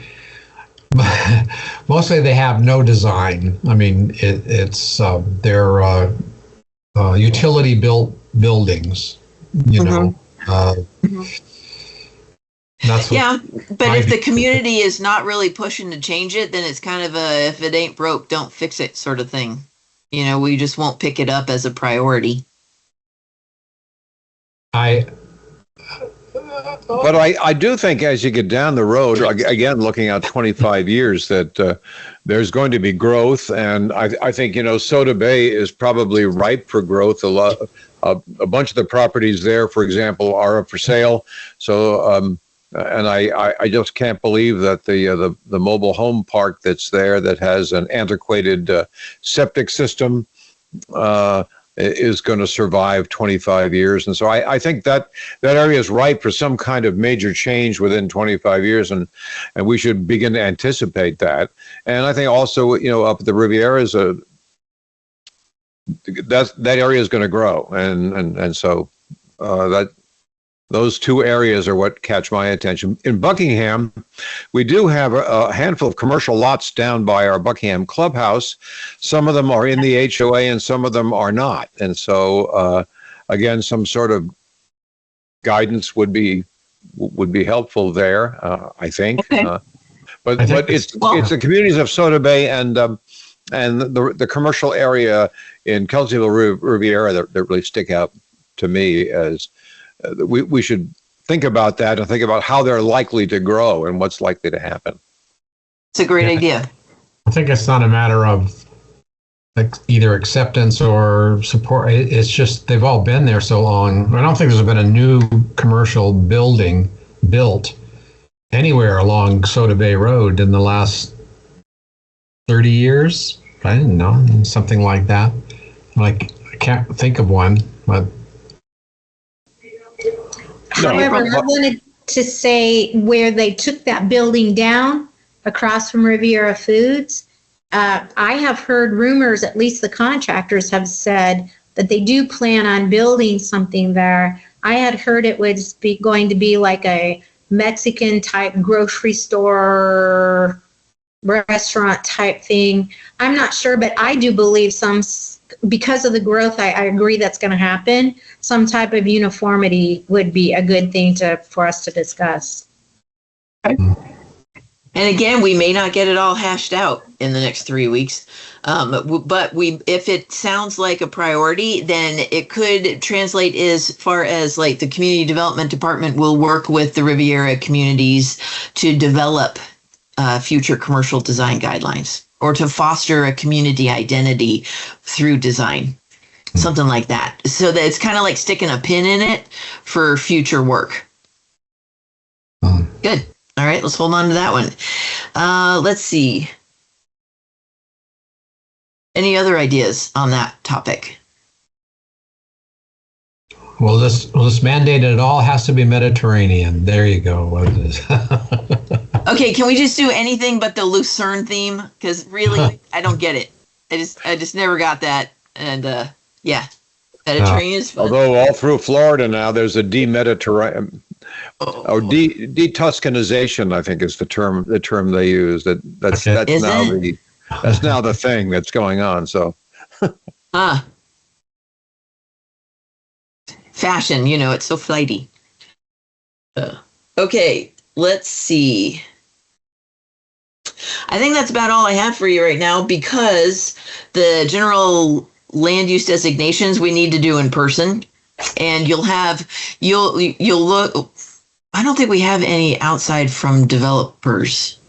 they have no design. I mean, it's they're utility built buildings, you know. That's but if the community is not really pushing to change it, then it's kind of a if it ain't broke, don't fix it sort of thing. You know, we just won't pick it up as a priority. But I do think as you get down the road, again, looking out 25 years, that there's going to be growth. And I think, you know, Soda Bay is probably ripe for growth. A bunch of the properties there, for example, are up for sale. So, and I just can't believe that the mobile home park that's there that has an antiquated septic system is going to survive 25 years. And so I think that area is ripe for some kind of major change within 25 years, and we should begin to anticipate that. And I think also, you know, up at the Riviera that area is going to grow, and so that Those two areas are what catch my attention. In Buckingham, we do have a handful of commercial lots down by our Buckingham clubhouse. Some of them are in the HOA and some of them are not. And so, again, some sort of guidance would be helpful there, I think. Okay. But it's the communities of Soda Bay and the commercial area in Kelseyville Riviera that really stick out to me as we should think about that and think about how they're likely to grow and what's likely to happen. It's a great idea. I think it's not a matter of either acceptance or support. It's just they've all been there so long. I don't think there's been a new commercial building built anywhere along Soda Bay Road in the last 30 years. I didn't know, something like that. Like, I can't think of one, but. However, I wanted to say where they took that building down across from Riviera Foods. I have heard rumors, at least the contractors have said, that they do plan on building something there. I had heard it was going to be like a Mexican type grocery store, restaurant type thing. I'm not sure, but I do believe because of the growth, I agree that's going to happen. Some type of uniformity would be a good thing for us to discuss. And again, we may not get it all hashed out in the next 3 weeks, but if it sounds like a priority, then it could translate as far as like the community development department will work with the Riviera communities to develop future commercial design guidelines or to foster a community identity through design, something like that. So that it's kind of like sticking a pin in it for future work. Good. All right, let's hold on to that one. Let's see. Any other ideas on that topic? Well, this mandated it all has to be Mediterranean. There you go. Okay, can we just do anything but the Lucerne theme? Because really, I don't get it. I just never got that. And yeah, Mediterranean is fun. Although all through Florida now, there's a de-Mediterranean. Or de-Tuscanization, I think, is the term they use. That's now the thing that's going on. So, fashion, it's so flighty. Okay, let's see. I think that's about all I have for you right now because the general land use designations we need to do in person, and you'll look. I don't think we have any outside from developers,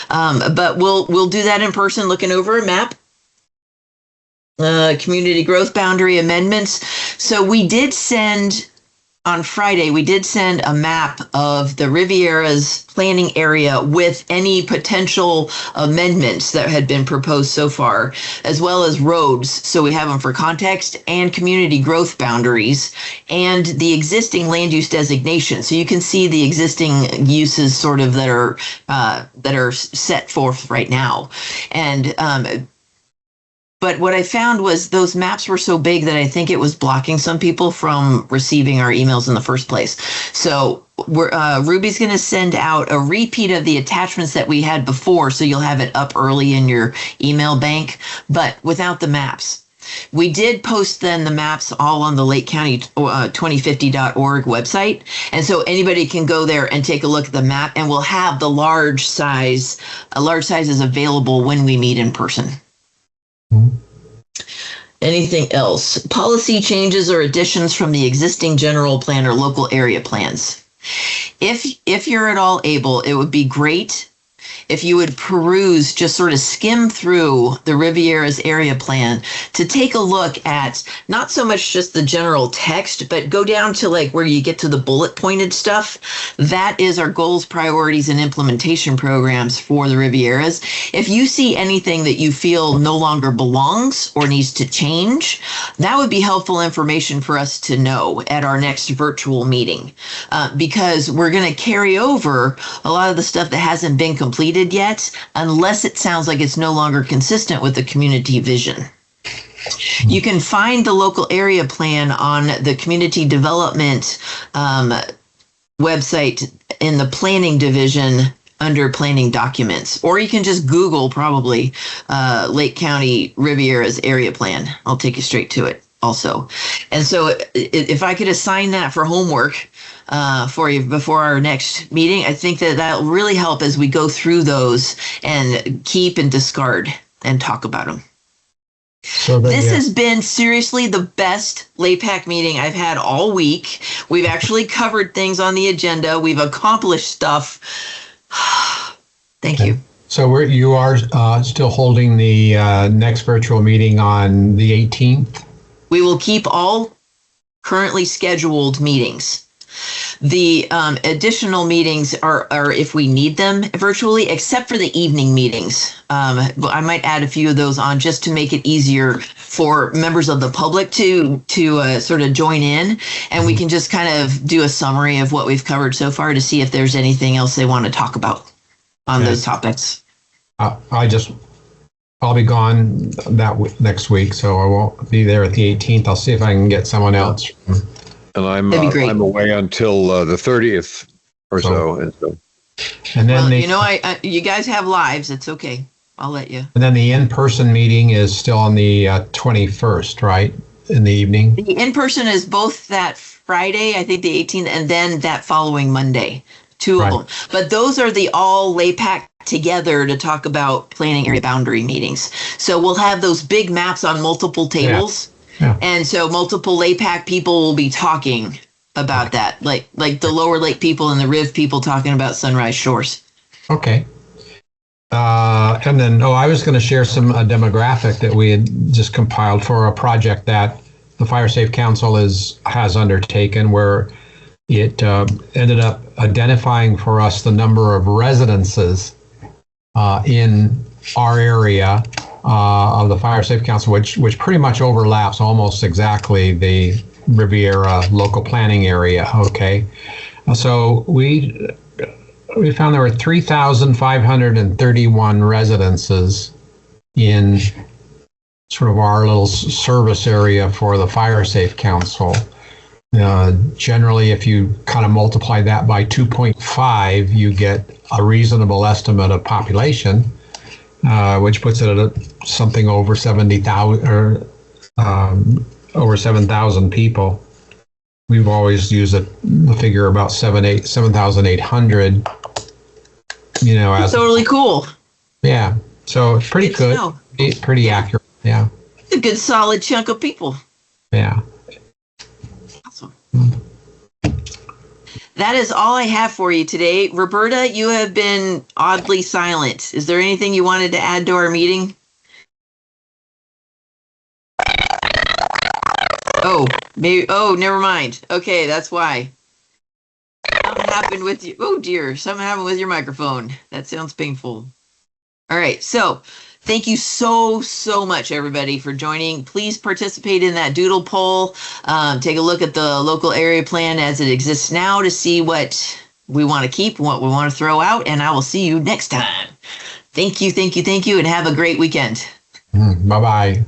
but we'll do that in person, looking over a map. Community growth boundary amendments. So we did send on Friday. We did send a map of the Riviera's planning area with any potential amendments that had been proposed so far, as well as roads. So we have them for context and community growth boundaries and the existing land use designation. So you can see the existing uses sort of that are set forth right now. And but what I found was those maps were so big that I think it was blocking some people from receiving our emails in the first place. So Ruby's going to send out a repeat of the attachments that we had before, so you'll have it up early in your email bank, but without the maps. We did post then the maps all on the Lake County 2050.org website. And so anybody can go there and take a look at the map, and we'll have the large sizes available when we meet in person. Anything else? Policy changes or additions from the existing general plan or local area plans. If you're at all able, it would be great if you would peruse, just sort of skim through the Riviera's area plan to take a look at not so much just the general text, but go down to like where you get to the bullet pointed stuff. That is our goals, priorities, and implementation programs for the Rivieras. If you see anything that you feel no longer belongs or needs to change, that would be helpful information for us to know at our next virtual meeting, because we're going to carry over a lot of the stuff that hasn't been completed yet, unless it sounds like it's no longer consistent with the community vision. You can find the local area plan on the community development website in the planning division under planning documents, or you can just Google probably Lake County Riviera's area plan. I'll take you straight to it also. And so if I could assign that for homework for you before our next meeting, I think that will really help as we go through those and keep and discard and talk about them. So this has been seriously the best LAPAC meeting I've had all week. We've actually covered things on the agenda. We've accomplished stuff. Thank you. So you are still holding the next virtual meeting on the 18th? We will keep all currently scheduled meetings. The additional meetings are if we need them virtually, except for the evening meetings. I might add a few of those on just to make it easier for members of the public to sort of join in, and we can just kind of do a summary of what we've covered so far to see if there's anything else they want to talk about on those topics. I'll be gone next week, so I won't be there at the 18th. I'll see if I can get someone else. And I'm away until the 30th or so. And then you guys have lives. It's okay. I'll let you. And then the in-person meeting is still on the 21st, right? In the evening? The in-person is both that Friday, I think the 18th, and then that following Monday. Two of them. But those are the all LAPAC together to talk about planning area boundary meetings. So we'll have those big maps on multiple tables. Yeah. And so multiple LAPAC people will be talking about that, like the Lower Lake people and the Riv people talking about Sunrise Shores. Okay. And then, I was going to share some demographic that we had just compiled for a project that the Fire Safe Council has undertaken, where it ended up identifying for us the number of residences in our area of the Fire Safe Council, which pretty much overlaps almost exactly the Riviera local planning area. Okay, so we found there were 3,531 residences in sort of our little service area for the Fire Safe Council. Generally, if you kind of multiply that by 2.5, you get a reasonable estimate of population, which puts it at something over 70,000 or over 7,000 people. We've always used the figure about 7,800. As totally cool. Yeah, so it's pretty good, pretty accurate. Yeah, it's a good solid chunk of people. Yeah. Awesome. That is all I have for you today. Roberta, you have been oddly silent. Is there anything you wanted to add to our meeting? Oh, maybe. Oh, never mind. Okay, that's why. Something happened with you. Oh dear, something happened with your microphone. That sounds painful. All right, so thank you so much, everybody, for joining. Please participate in that doodle poll. Take a look at the local area plan as it exists now to see what we want to keep, what we want to throw out, and I will see you next time. Thank you, and have a great weekend. Bye-bye.